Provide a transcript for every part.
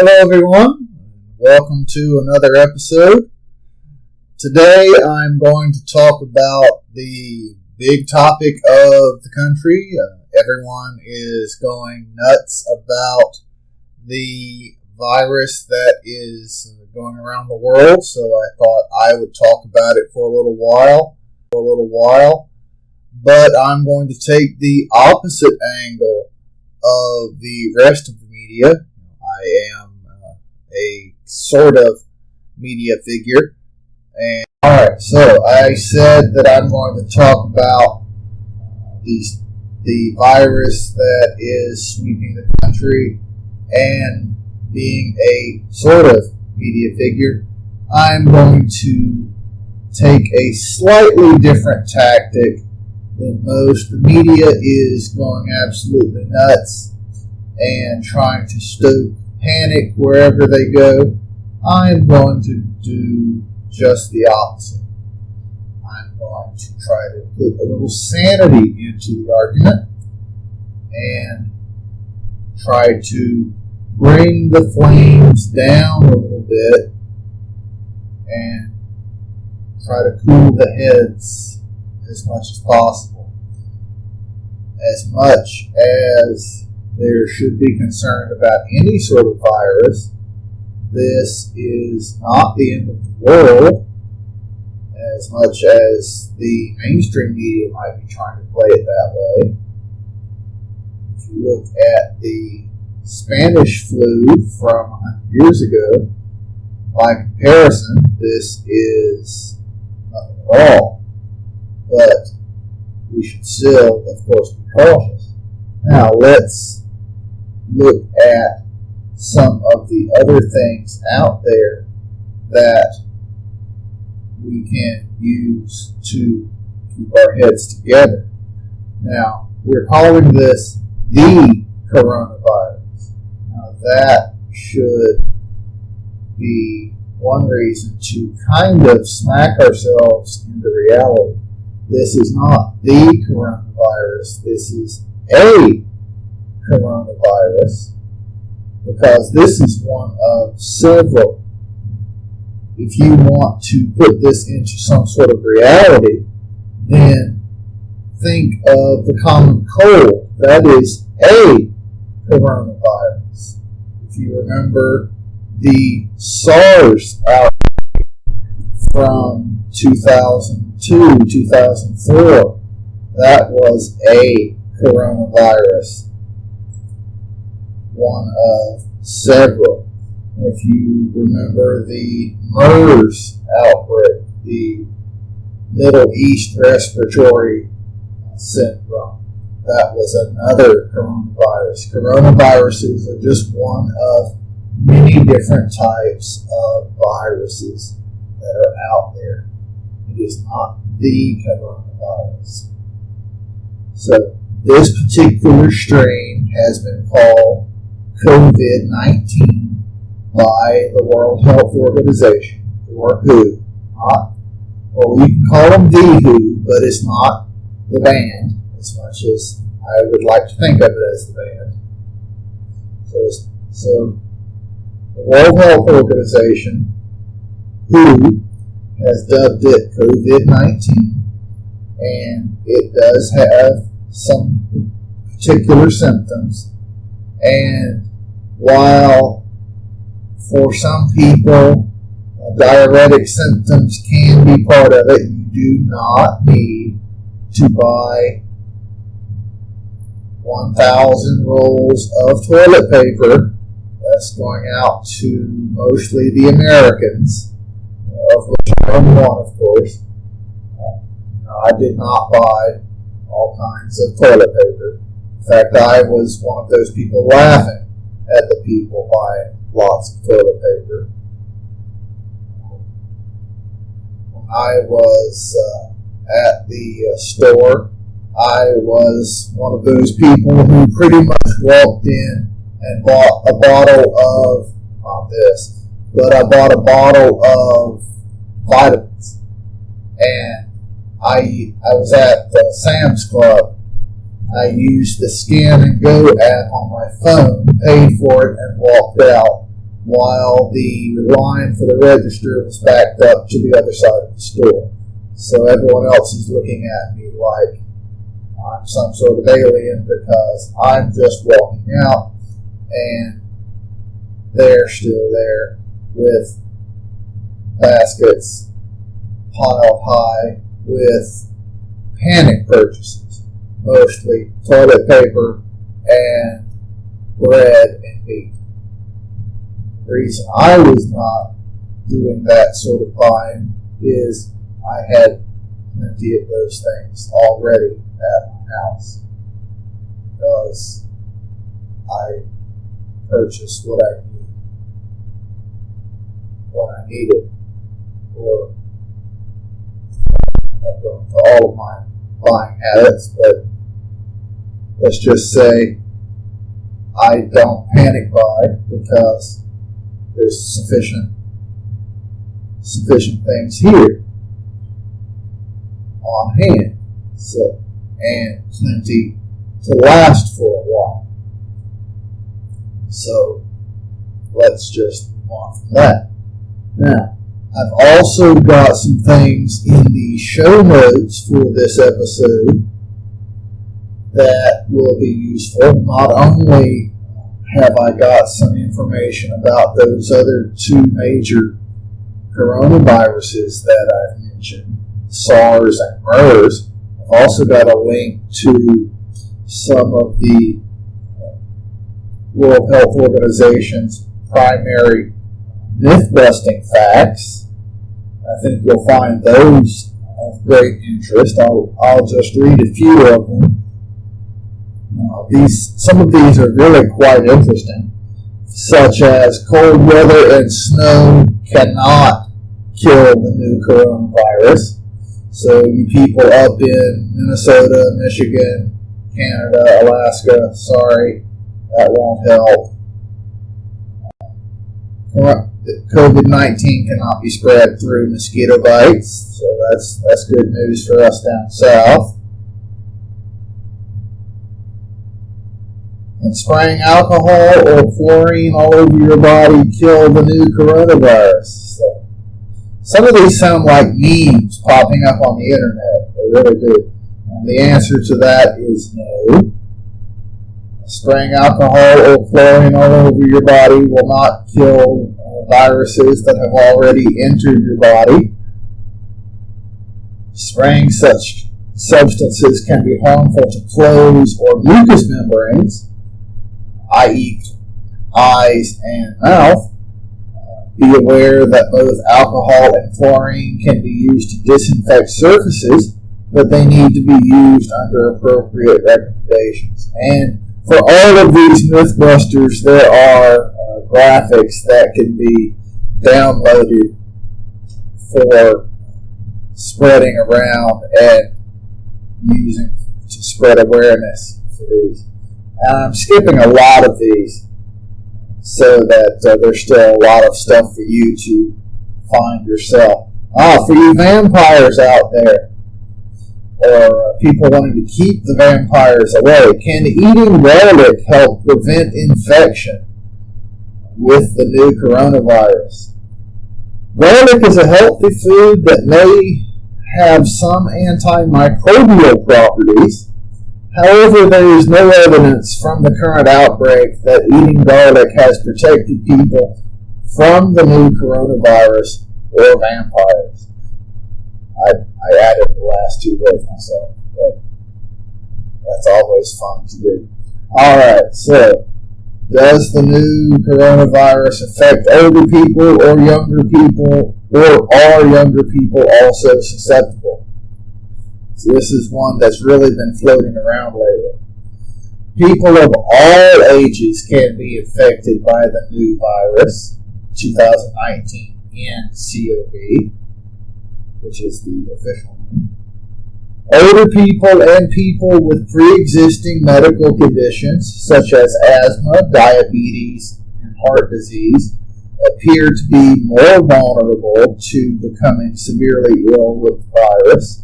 Hello everyone, welcome to another episode. Today I'm going to talk about the big topic of the country. Everyone is going nuts about the virus that is going around the world, so I thought I would talk about it for a little while. But I'm going to take the opposite angle of the rest of the media. I am a sort of media figure. And alright, so I said that I'm going to talk about the virus that is sweeping the country, and being a sort of media figure, I'm going to take a slightly different tactic than most. The media is going absolutely nuts and trying to stoke panic wherever they go. I'm going to do just the opposite. I'm going to try to put a little sanity into the argument and try to bring the flames down a little bit and try to cool the heads as much as possible. As much as there should be concern about any sort of virus, this is not the end of the world, as much as the mainstream media might be trying to play it that way. If you look at the Spanish flu from 100 years ago, by comparison, this is nothing at all. But we should still, of course, be cautious. Now, let's look at some of the other things out there that we can use to keep our heads together. Now, we're calling this the coronavirus. Now, that should be one reason to kind of smack ourselves into reality. This is not the coronavirus. This is a coronavirus, because this is one of several. If you want to put this into some sort of reality, then think of the common cold. That is a coronavirus. If you remember the SARS outbreak from 2002, 2004, that was a coronavirus. One of several. If you remember the MERS outbreak, the Middle East Respiratory Syndrome, that was another coronavirus. Coronaviruses are just one of many different types of viruses that are out there. It is not the coronavirus. So this particular strain has been called COVID-19 by the World Health Organization, or WHO. You can call them the WHO, but it's not the band, as much as I would like to think of it as the band. So the World Health Organization, WHO, has dubbed it COVID-19, and it does have some particular symptoms. And while for some people diuretic symptoms can be part of it, you do not need to buy 1,000 rolls of toilet paper. That's going out to mostly the Americans, of which I'm one, of course. I did not buy all kinds of toilet paper. In fact, I was one of those people laughing at the people buying lots of toilet paper. When I was at the store, I was one of those people who pretty much walked in and bought a bottle of, not this, but I bought a bottle of vitamins. And I was at the Sam's Club. I used the Scan and Go app on my phone, paid for it, and walked out while the line for the register was backed up to the other side of the store. So everyone else is looking at me like I'm some sort of alien because I'm just walking out and they're still there with baskets piled high with panic purchases, mostly toilet paper and bread and meat. The reason I was not doing that sort of buying is I had plenty of those things already at my house because I purchased what I need when I need it, or I'm not going to all of my buying habits, but let's just say I don't panic buy because there's sufficient things here on hand, so, and plenty to last for a while. So let's just move on from that. Now, I've also got some things in the show notes for this episode that will be useful. Not only have I got some information about those other two major coronaviruses that I've mentioned, SARS and MERS, I've also got a link to some of the World Health Organization's primary myth-busting facts. I think you'll find those of great interest. I'll just read a few of them. Some of these are really quite interesting, such as cold weather and snow cannot kill the new coronavirus. So you people up in Minnesota, Michigan, Canada, Alaska, sorry, that won't help. COVID-19 cannot be spread through mosquito bites, so that's good news for us down south. And spraying alcohol or chlorine all over your body kill the new coronavirus. So, some of these sound like memes popping up on the internet. They really do. And the answer to that is no. Spraying alcohol or chlorine all over your body will not kill viruses that have already entered your body. Spraying such substances can be harmful to clothes or mucous membranes, i.e. eyes and mouth. Be aware that both alcohol and chlorine can be used to disinfect surfaces, but they need to be used under appropriate recommendations. And for all of these Mythbusters, there are graphics that can be downloaded for spreading around and using to spread awareness for these. And I'm skipping a lot of these so that there's still a lot of stuff for you to find yourself. For you vampires out there, or people wanting to keep the vampires away, can eating garlic help prevent infection with the new coronavirus? Garlic is a healthy food that may have some antimicrobial properties. However, there is no evidence from the current outbreak that eating garlic has protected people from the new coronavirus or vampires. I added the last two words myself, but that's always fun to do. Alright, so does the new coronavirus affect older people or younger people, or are younger people also susceptible? So this is one that's really been floating around lately. People of all ages can be infected by the new virus, 2019 nCoV, which is the official name. Older people and people with pre-existing medical conditions, such as asthma, diabetes, and heart disease, appear to be more vulnerable to becoming severely ill with the virus.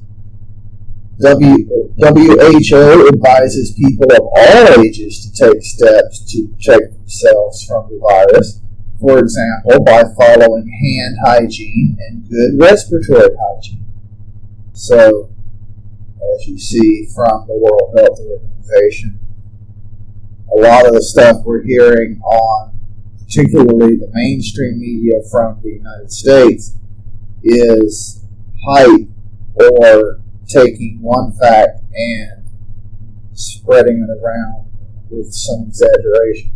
WHO advises people of all ages to take steps to protect themselves from the virus. For example, by following hand hygiene and good respiratory hygiene. So, as you see from the World Health Organization, a lot of the stuff we're hearing on particularly the mainstream media from the United States is hype or taking one fact and spreading it around with some exaggeration.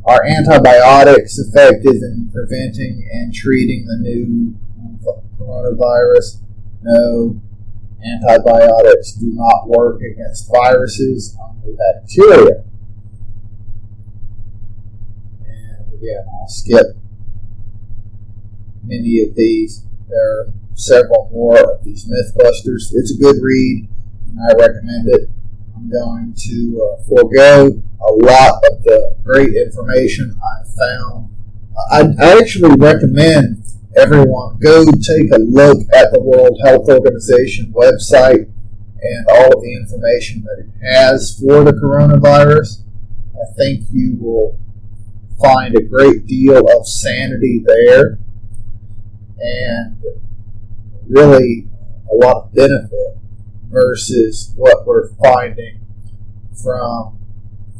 Are antibiotics effective in preventing and treating the new coronavirus? No. Antibiotics do not work against viruses, only bacteria. And again, I'll skip many of these. There are several more of these Mythbusters. It's a good read, and I recommend it. I'm going to forego a lot of the great information I found. I actually recommend everyone go take a look at the World Health Organization website and all of the information that it has for the coronavirus. I think you will find a great deal of sanity there and really a lot of benefit versus what we're finding from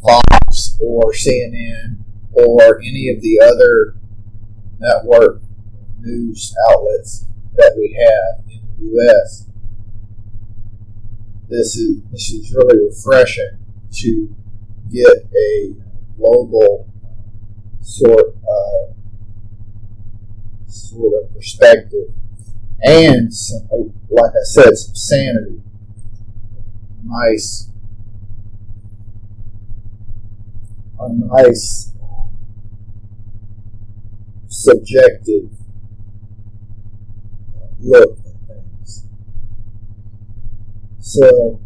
Fox or CNN or any of the other network news outlets that we have in the U.S. This is really refreshing to get a global sort of perspective and some, like I said, some sanity. A nice subjective look at things. So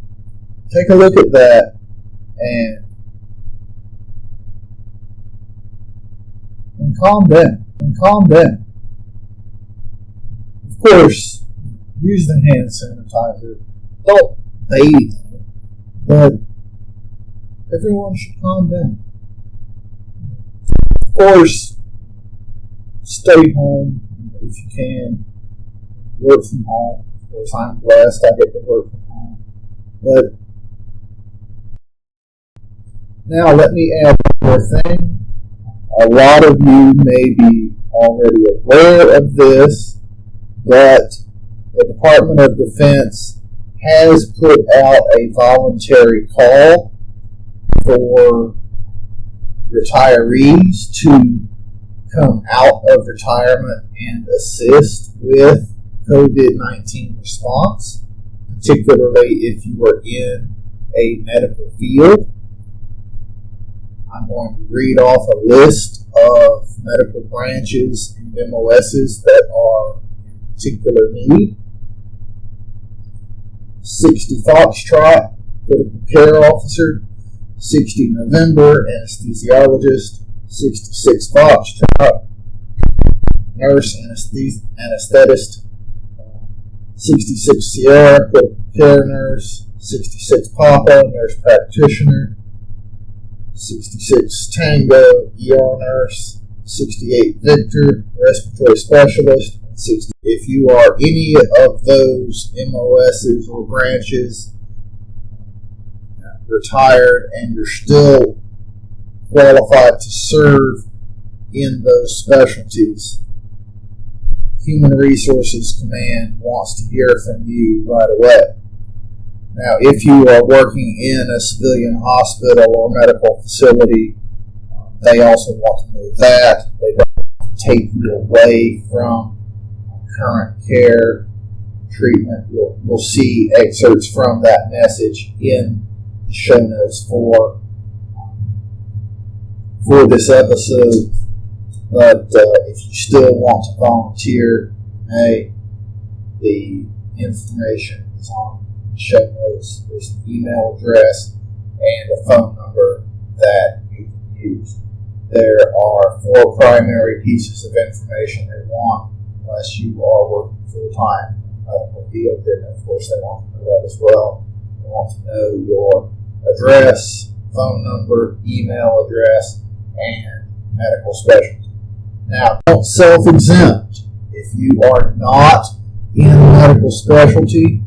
take a look at that and calm down. Of course, use the hand sanitizer. Don't bathe in it, but everyone should calm down. Of course, stay home if you can. Work from home. Of course, I'm blessed. I get to work from home. But now let me add one more thing. A lot of you may be already aware of this, but the Department of Defense has put out a voluntary call for retirees to come out of retirement and assist with COVID-19 response, particularly if you are in a medical field. I'm going to read off a list of medical branches and MOSs that are in particular need. 60 Foxtrot, Critical Care Officer. 60 November, Anesthesiologist. 66 Foxtrot, Nurse Anesthetist. 66 Sierra, Critical Care Nurse. 66 Papa, Nurse Practitioner. 66 Tango, ER Nurse. 68 Victor, Respiratory Specialist. 60. If you are any of those MOSs or branches, retired, and you're still qualified to serve in those specialties, Human Resources Command wants to hear from you right away. Now, if you are working in a civilian hospital or medical facility, they also want to know that. They don't want to take you away from current care treatment. We'll see excerpts from that message in the show notes for this episode. But if you still want to volunteer, hey, the information is on the show notes. There's an email address and a phone number that you can use. There are 4 primary pieces of information they want unless you are working full-time in the medical field. Then, of course, they want to know that as well. They want to know your address, phone number, email address, and medical specialty. Now, don't self-exempt. If you are not in a medical specialty,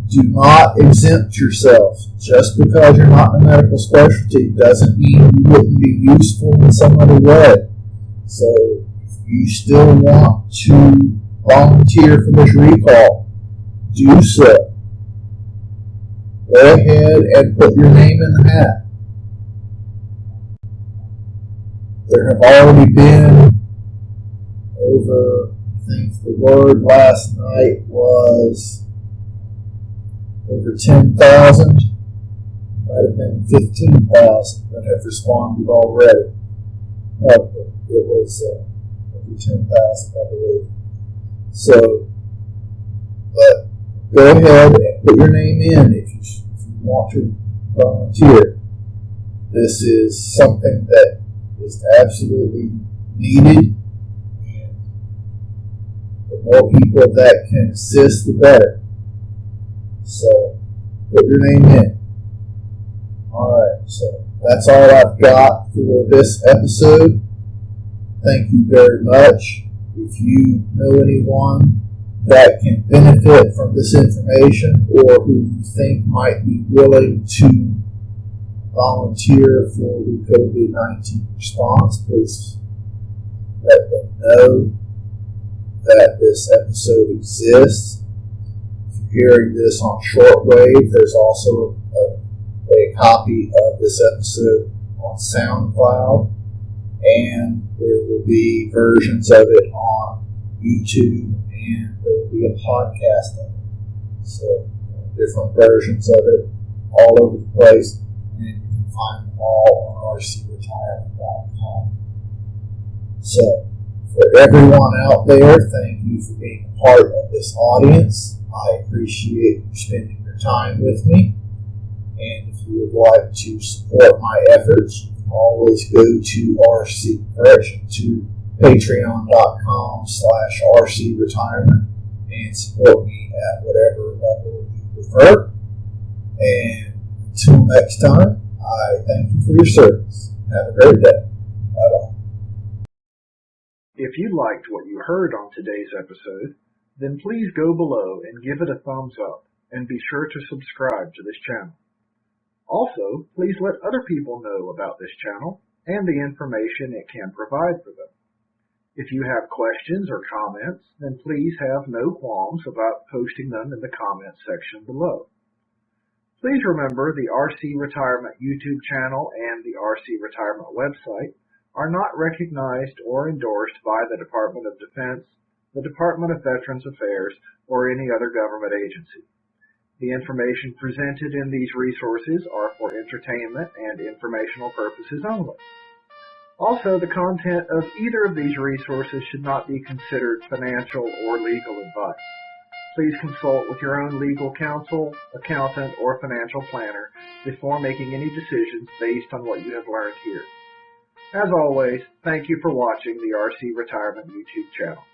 do not exempt yourself. Just because you're not in a medical specialty doesn't mean you wouldn't be useful in some other way. So if you still want to volunteer for this recall, do so. Go ahead and put your name in the hat. There have already been over, I think the word last night was over 10,000, might have been 15,000 that have responded already. No, it was over 10,000, I believe. So, but go ahead and put your name in if you want to volunteer. This is something that is absolutely needed, and the more people that can assist, the better. So, put your name in. Alright, so that's all I've got for this episode. Thank you very much. If you know anyone that can benefit from this information or who you think might be willing to volunteer for the COVID-19 response, please let them know that this episode exists. If you're hearing this on shortwave, there's also a copy of this episode on SoundCloud, and there will be versions of it on YouTube, and there will be a podcast of it. So, different versions of it all over the place, and you can find them all on rcretirement.com. So, for everyone out there, thank you for being a part of this audience. I appreciate you spending your time with me. And if you would like to support my efforts, you can always go to patreon.com/rcretirement and support me at whatever level you prefer. And until next time, I thank you for your service. Have a great day. Bye-bye. If you liked what you heard on today's episode, then please go below and give it a thumbs up, and be sure to subscribe to this channel. Also, please let other people know about this channel and the information it can provide for them. If you have questions or comments, then please have no qualms about posting them in the comments section below. Please remember the RC Retirement YouTube channel and the RC Retirement website are not recognized or endorsed by the Department of Defense, the Department of Veterans Affairs, or any other government agency. The information presented in these resources are for entertainment and informational purposes only. Also, the content of either of these resources should not be considered financial or legal advice. Please consult with your own legal counsel, accountant, or financial planner before making any decisions based on what you have learned here. As always, thank you for watching the RC Retirement YouTube channel.